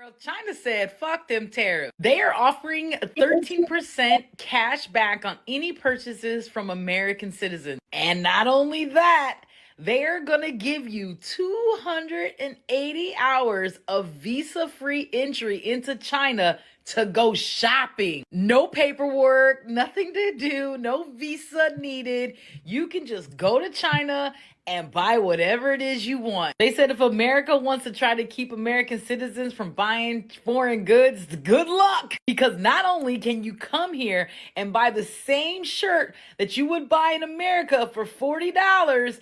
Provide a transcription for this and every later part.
Girl, China said, fuck them tariffs. They are offering 13% cash back on any purchases from American citizens. And not only that, they're going to give you 280 hours of visa free entry into China to go shopping. No paperwork, nothing to do, no visa needed. You can just go to China and buy whatever it is you want. They said if America wants to try to keep American citizens from buying foreign goods, good luck. Because not only can you come here and buy the same shirt that you would buy in America for $40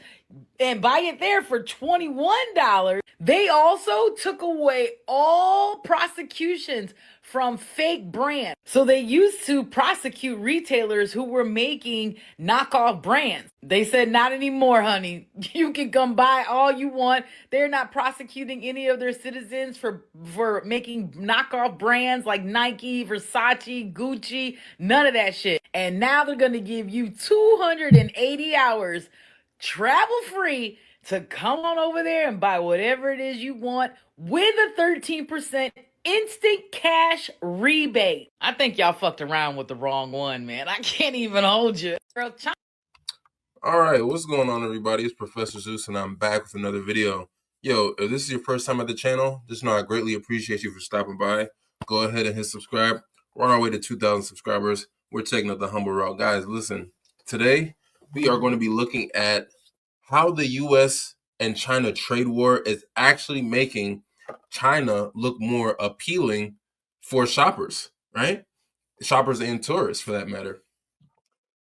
and buy it there for $21, they also took away all prosecutions from fake brands. So they used to prosecute retailers who were making knockoff brands. They said, not anymore, honey. You can come buy all you want. They're not prosecuting any of their citizens for making knockoff brands like Nike, Versace, Gucci, none of that shit. And now they're going to give you 280 hours travel free to come on over there and buy whatever it is you want with a 13% instant cash rebate. I think y'all fucked around with the wrong one, man. I can't even hold you. Girl, All right, what's going on, everybody? It's Professor Zeus, and I'm back with another video. Yo, if this is your first time at the channel, just know I greatly appreciate you for stopping by. Go ahead and hit subscribe. We're on our way to 2,000 subscribers. We're taking up the humble route. Guys, listen, today we are going to be looking at how the U.S. and China trade war is actually making China look more appealing for shoppers, right? Shoppers and tourists, for that matter.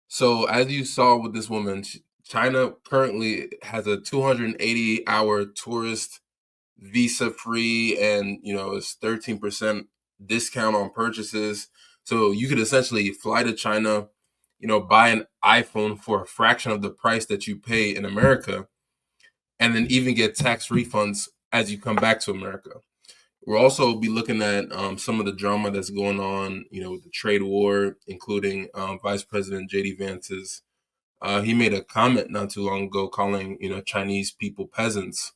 So as you saw with this woman, China currently has a 280-hour tourist visa free, and it's 13% discount on purchases. So you could essentially fly to China, buy an iPhone for a fraction of the price that you pay in America, and then even get tax refunds as you come back to America. We'll also be looking at some of the drama that's going on, with the trade war, including Vice President J.D. Vance's. He made a comment not too long ago calling, Chinese people peasants,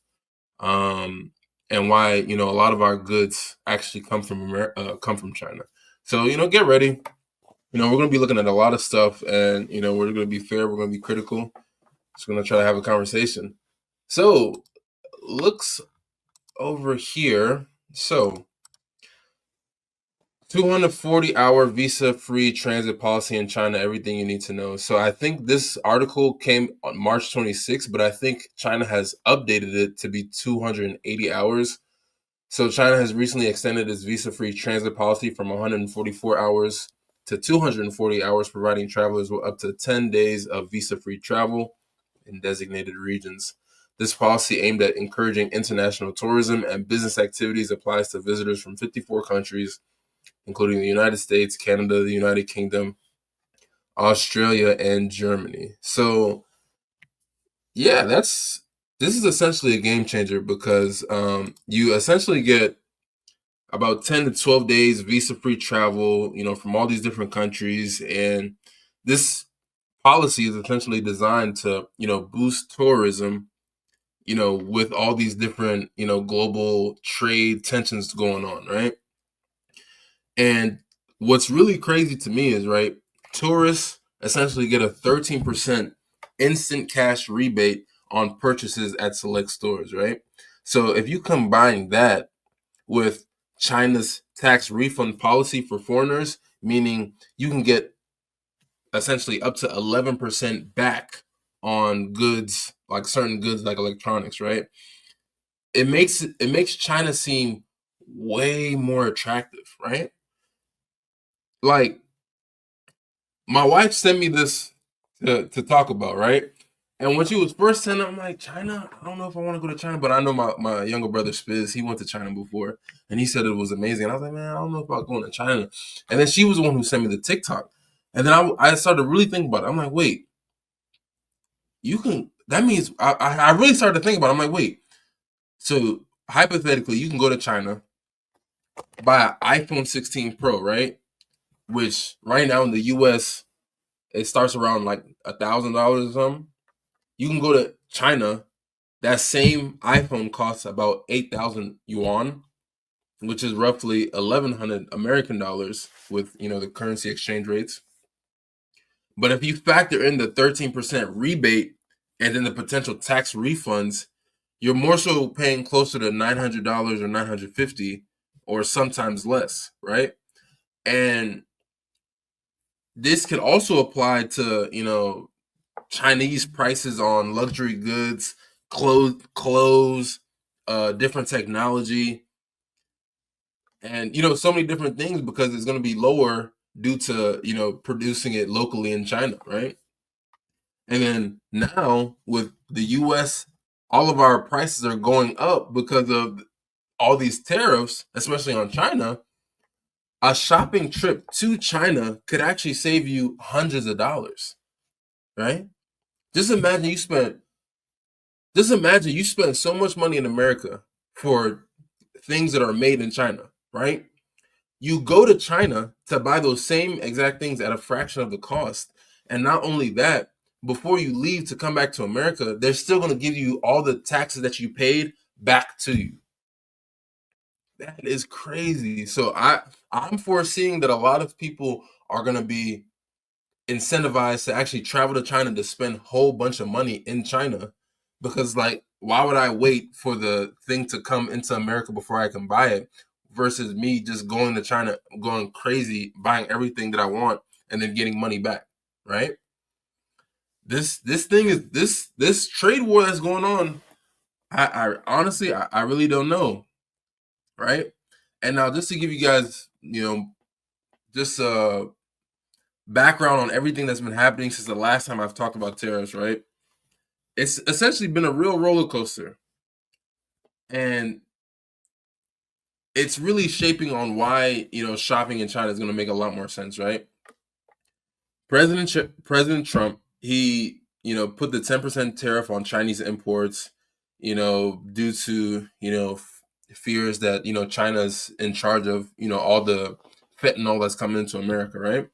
and why, a lot of our goods actually come from China. So, get ready. We're going to be looking at a lot of stuff, and, we're going to be fair. We're going to be critical. Just going to try to have a conversation. So, looks over here. So, 240-hour visa-free transit policy in China, everything you need to know. So I think this article came on March 26th, but I think China has updated it to be 280 hours. So China has recently extended its visa-free transit policy from 144 hours to 240 hours, providing travelers with up to 10 days of visa-free travel in designated regions. This policy, aimed at encouraging international tourism and business activities, applies to visitors from 54 countries, including the United States, Canada, the United Kingdom, Australia, and Germany. So, yeah, this is essentially a game changer, because you essentially get about 10 to 12 days visa-free travel, from all these different countries. And this policy is essentially designed to, boost tourism, with all these different, global trade tensions going on, right? And what's really crazy to me is, right, tourists essentially get a 13% instant cash rebate on purchases at select stores, right? So if you combine that with China's tax refund policy for foreigners, meaning you can get essentially up to 11% back on goods, like certain goods like electronics, right? It makes China seem way more attractive, right? Like, my wife sent me this to talk about, right? And when she was first sending it, I'm like, China? I don't know if I want to go to China, but I know my younger brother Spiz, he went to China before, and he said it was amazing. And I was like, man, I don't know about going to China. And then she was the one who sent me the TikTok. And then I started to really think about it. I'm like, wait, that means, I really started to think about it. I'm like, wait, so hypothetically, you can go to China, buy an iPhone 16 Pro, right? Which right now in the US, it starts around like $1,000 or something. You can go to China. That same iPhone costs about 8,000 yuan which is roughly 1,100 American dollars with the currency exchange rates. But if you factor in the 13% rebate and then the potential tax refunds, you're more so paying closer to $900 or 950 or sometimes less, right? And this could also apply to, Chinese prices on luxury goods, clothes, different technology, and so many different things because it's going to be lower due to producing it locally in China, right? And then now with the US, all of our prices are going up because of all these tariffs, especially on China. A shopping trip to China could actually save you hundreds of dollars, right? Just imagine you spent so much money in America for things that are made in China, right? You go to China to buy those same exact things at a fraction of the cost. And not only that, before you leave to come back to America, they're still going to give you all the taxes that you paid back to you. That is crazy. So I'm foreseeing that a lot of people are going to be incentivized to actually travel to China to spend a whole bunch of money in China because like why would I wait for the thing to come into America before I can buy it versus me just going to China going crazy buying everything that I want and then getting money back, right? This thing is this trade war that's going on. I honestly I really don't know, right? And now just to give you guys just background on everything that's been happening since the last time I've talked about tariffs, right? It's essentially been a real roller coaster. And it's really shaping on why, shopping in China is going to make a lot more sense, right? President Trump, he, put the 10% tariff on Chinese imports, due to, fears that, China's in charge of, all the fentanyl that's coming into America, right?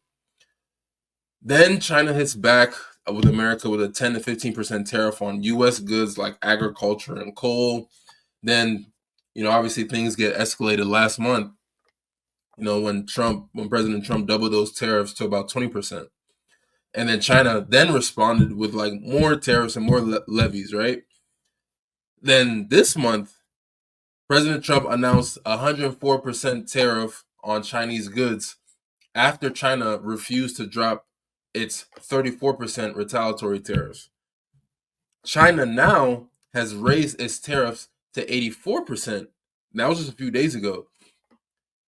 Then China hits back with America with a 10 to 15% tariff on US goods like agriculture and coal. Then, obviously things get escalated last month, when President Trump doubled those tariffs to about 20%. And then China then responded with like more tariffs and more levies, right? Then this month, President Trump announced a 104% tariff on Chinese goods after China refused to drop its 34% retaliatory tariffs. China now has raised its tariffs to 84%. That was just a few days ago.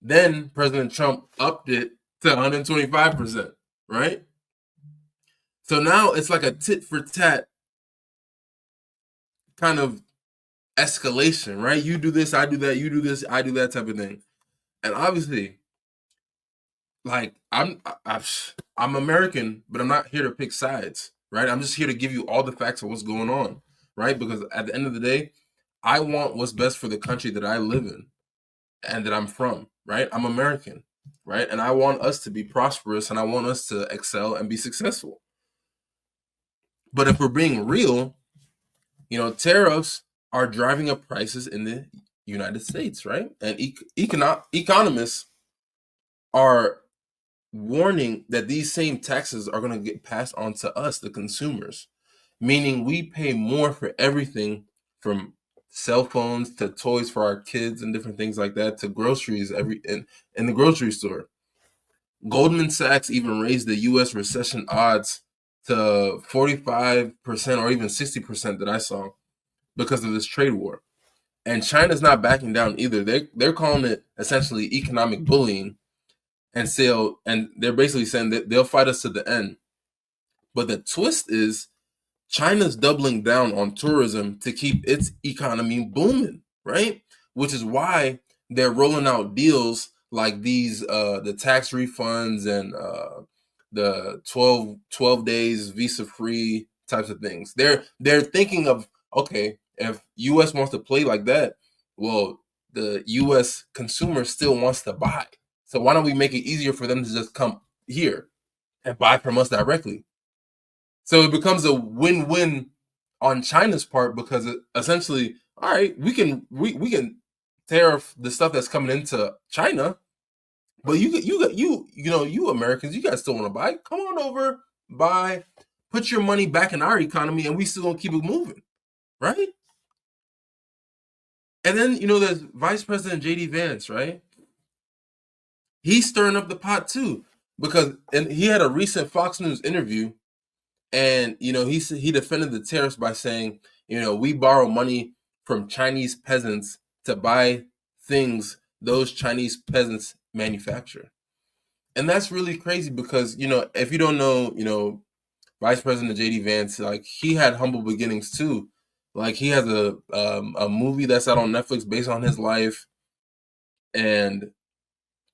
Then President Trump upped it to 125%, right? So now it's like a tit for tat kind of escalation, right? You do this, I do that, you do this, I do that type of thing. And obviously, like I'm American, but I'm not here to pick sides, right? I'm just here to give you all the facts of what's going on, right? Because at the end of the day, I want what's best for the country that I live in and that I'm from, right? I'm American, right? And I want us to be prosperous and I want us to excel and be successful. But if we're being real, tariffs are driving up prices in the United States, right? And economists are warning that these same taxes are going to get passed on to us, the consumers, meaning we pay more for everything from cell phones to toys for our kids and different things like that to groceries in the grocery store. Goldman Sachs even raised the US recession odds to 45% or even 60% that I saw because of this trade war. And China's not backing down either. They're calling it essentially economic bullying and they're basically saying that they'll fight us to the end. But the twist is China's doubling down on tourism to keep its economy booming, right? Which is why they're rolling out deals like these, the tax refunds and the 12 days visa free types of things. They're thinking of, okay, if US wants to play like that, well, the US consumer still wants to buy. So why don't we make it easier for them to just come here and buy from us directly? So it becomes a win-win on China's part because essentially, all right, we can tariff the stuff that's coming into China, but you Americans, you guys still want to buy? Come on over, buy, put your money back in our economy, and we still gonna keep it moving, right? And then there's Vice President JD Vance, right? He's stirring up the pot too, because and he had a recent Fox News interview, and he defended the tariffs by saying, we borrow money from Chinese peasants to buy things those Chinese peasants manufacture. And that's really crazy because, if you don't know, Vice President JD Vance, like, he had humble beginnings too. Like, he has a movie that's out on Netflix based on his life, and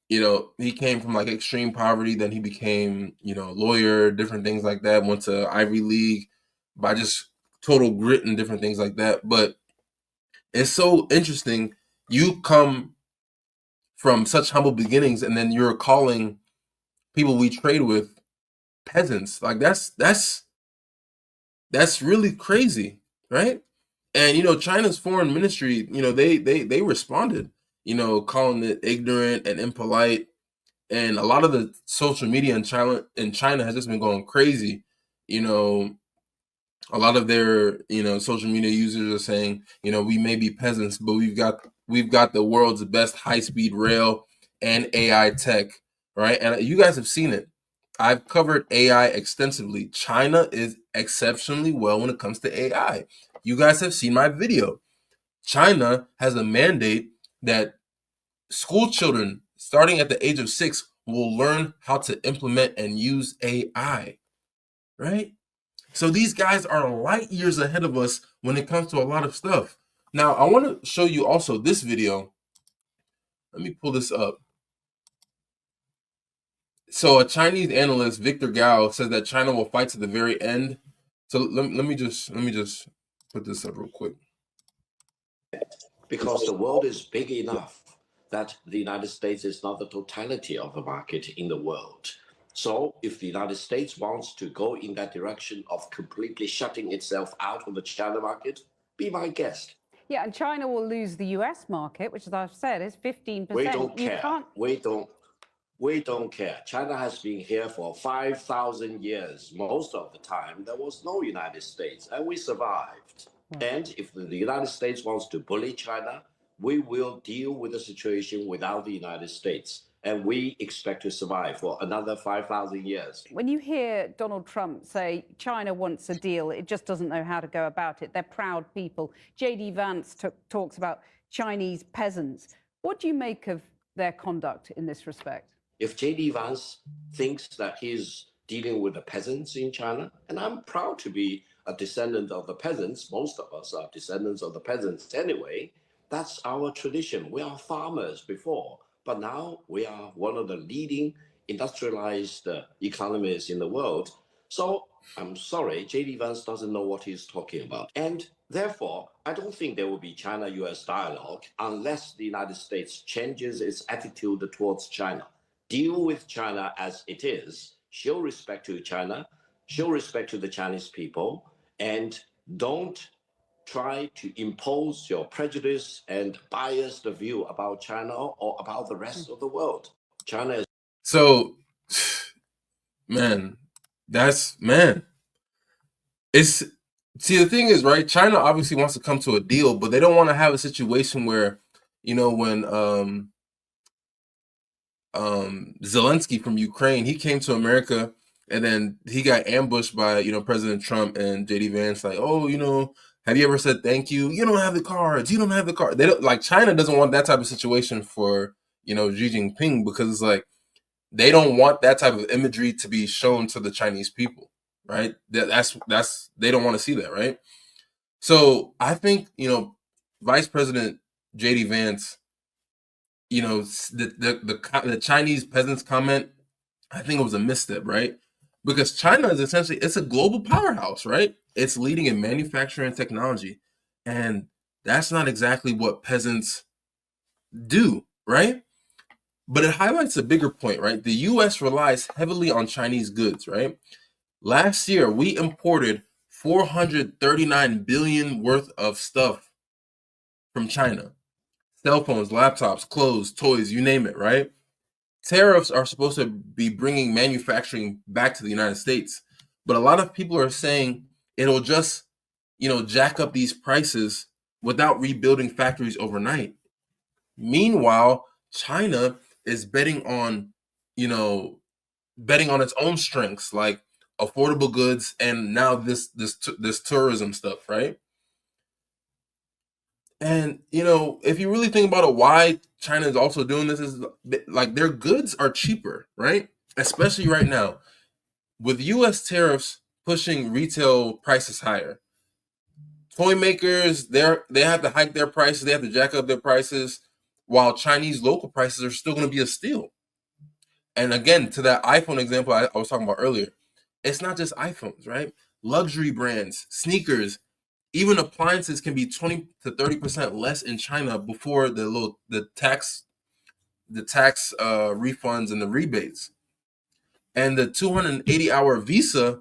he came from like extreme poverty. Then he became, lawyer, different things like that. Went to Ivy League by just total grit and different things like that. But it's so interesting. You come from such humble beginnings, and then you're calling people we trade with peasants. Like, that's really crazy, right? And China's foreign ministry, they responded, calling it ignorant and impolite. And a lot of the social media in China has just been going crazy. A lot of their social media users are saying, we may be peasants, but we've got the world's best high-speed rail and AI tech, right? And you guys have seen it. I've covered AI extensively. China is exceptionally well when it comes to AI. You guys have seen my video. China has a mandate that school children starting at the age of 6 will learn how to implement and use AI, right? So these guys are light years ahead of us when it comes to a lot of stuff. Now, I want to show you also this video. Let me pull this up. So a Chinese analyst, Victor Gao, says that China will fight to the very end. So let me just put this up real quick. Because the world is big enough that the United States is not the totality of the market in the world. So if the United States wants to go in that direction of completely shutting itself out of the China market, be my guest. Yeah, and China will lose the US market, which, as I've said, is 15%. We don't care. We don't care. China has been here for 5,000 years. Most of the time, there was no United States, and we survived. And if the United States wants to bully China, we will deal with the situation without the United States. And we expect to survive for another 5,000 years. When you hear Donald Trump say China wants a deal, it just doesn't know how to go about it. They're proud people. JD Vance talks about Chinese peasants. What do you make of their conduct in this respect? If JD Vance thinks that he's dealing with the peasants in China, and I'm proud to be a descendant of the peasants, most of us are descendants of the peasants anyway, that's our tradition. We are farmers before, but now we are one of the leading industrialized economies in the world. So I'm sorry, JD Vance doesn't know what he's talking about. And therefore, I don't think there will be China-US dialogue unless the United States changes its attitude towards China. Deal with China as it is, show respect to China, show respect to the Chinese people, and don't try to impose your prejudice and biased view about China or about the rest of the world. China is... So, man, it's, see, the thing is, right, China obviously wants to come to a deal, but they don't want to have a situation where, when Zelensky from Ukraine, he came to America, and then he got ambushed by President Trump and JD Vance, like, oh, have you ever said thank you? You don't have the cards. You don't have the card. They don't, like, China doesn't want that type of situation for Xi Jinping, because it's like they don't want that type of imagery to be shown to the Chinese people, right? That's they don't want to see that, right? So I think Vice President JD Vance, the Chinese peasants comment, I think it was a misstep, right? Because China is essentially, it's a global powerhouse, right? It's leading in manufacturing and technology. And that's not exactly what peasants do, right? But it highlights a bigger point, right? The US relies heavily on Chinese goods, right? Last year, we imported 439 billion worth of stuff from China. cell phones, laptops, clothes, toys, you name it, right? Tariffs are supposed to be bringing manufacturing back to the United States. But a lot of people are saying it'll just, jack up these prices without rebuilding factories overnight. Meanwhile, China is betting on its own strengths, like affordable goods and now this tourism stuff, right? And if you really think about it, why China is also doing this is like their goods are cheaper, right? Especially right now with U.S. tariffs pushing retail prices higher. Toy makers, they have to hike their prices, they have to jack up their prices, while Chinese local prices are still going to be a steal. And again, to that iPhone example I was talking about earlier, it's not just iPhones, right? Luxury brands, sneakers, even appliances can be 20 to 30% less in China before the tax refunds and the rebates. And the 280-hour visa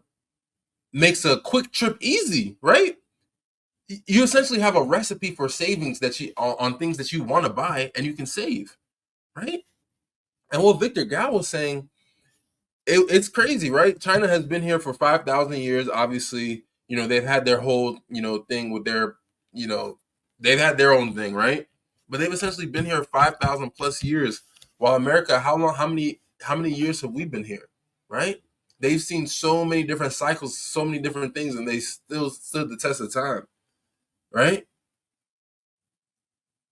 makes a quick trip easy, right? You essentially have a recipe for savings that you on things that you want to buy and you can save, right? And what Victor Gao was saying, it's crazy, right? China has been here for 5,000 years. Obviously, they've had their whole, thing with their, they've had their own thing, right? But they've essentially been here 5,000 plus years. While America, how many years have we been here, right? They've seen so many different cycles, so many different things, and they still stood the test of time, right?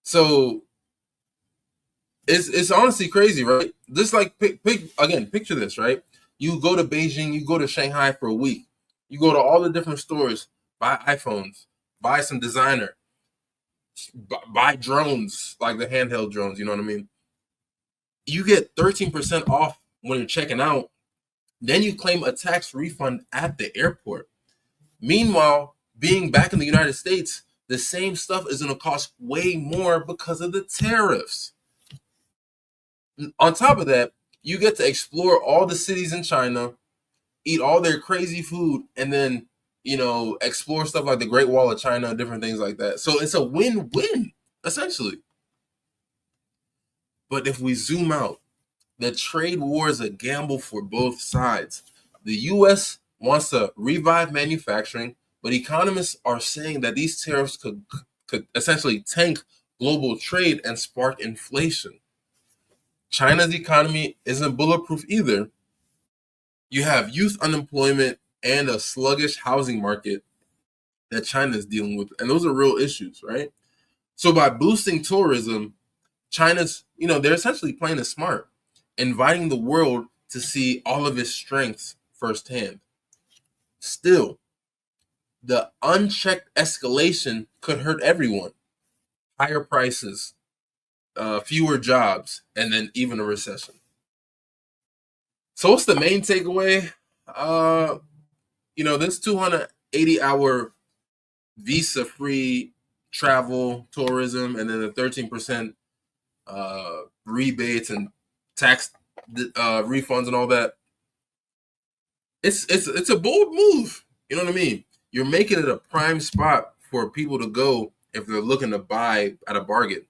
So it's honestly crazy, right? Just like picture this, right? You go to Beijing, you go to Shanghai for a week, you go to all the different stores, buy iPhones, buy some designer, buy drones, like the handheld drones, you know what I mean? You get 13% off when you're checking out, then you claim a tax refund at the airport. Meanwhile, being back in the United States, the same stuff is going to cost way more because of the tariffs. On top of that, you get to explore all the cities in China, eat all their crazy food, and then, explore stuff like the Great Wall of China, different things like that. So it's a win-win, essentially. But if we zoom out, the trade war is a gamble for both sides. The U.S. wants to revive manufacturing, but economists are saying that these tariffs could essentially tank global trade and spark inflation. China's economy isn't bulletproof either. You have youth unemployment and a sluggish housing market that China is dealing with. And those are real issues, right? So by boosting tourism, China's, they're essentially playing it smart, inviting the world to see all of its strengths firsthand. Still, the unchecked escalation could hurt everyone. Higher prices, fewer jobs, and then even a recession. So what's the main takeaway? This 280-hour visa-free travel, tourism, and then the 13% rebates and tax refunds and all that. It's a bold move. You know what I mean? You're making it a prime spot for people to go if they're looking to buy at a bargain.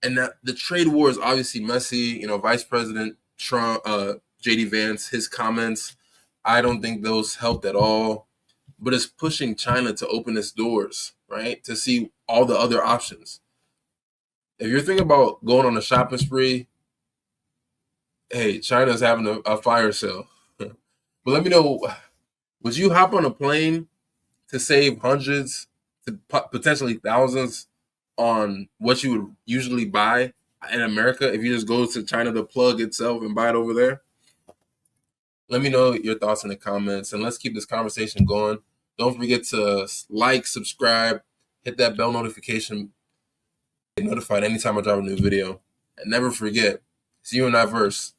And that the trade war is obviously messy. Vice President Trump, JD Vance, his comments, I don't think those helped at all. But it's pushing China to open its doors, right? To see all the other options. If you're thinking about going on a shopping spree, hey, China's having a fire sale. But let me know, would you hop on a plane to save hundreds to potentially thousands on what you would usually buy in America if you just go to China, the plug itself, and buy it over there? Let me know your thoughts in the comments, and let's keep this conversation going. Don't forget to like, subscribe, hit that bell notification, get notified anytime I drop a new video. And never forget, it's you and I verse.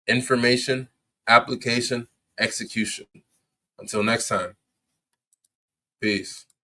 Information, application, execution. Until next time, peace.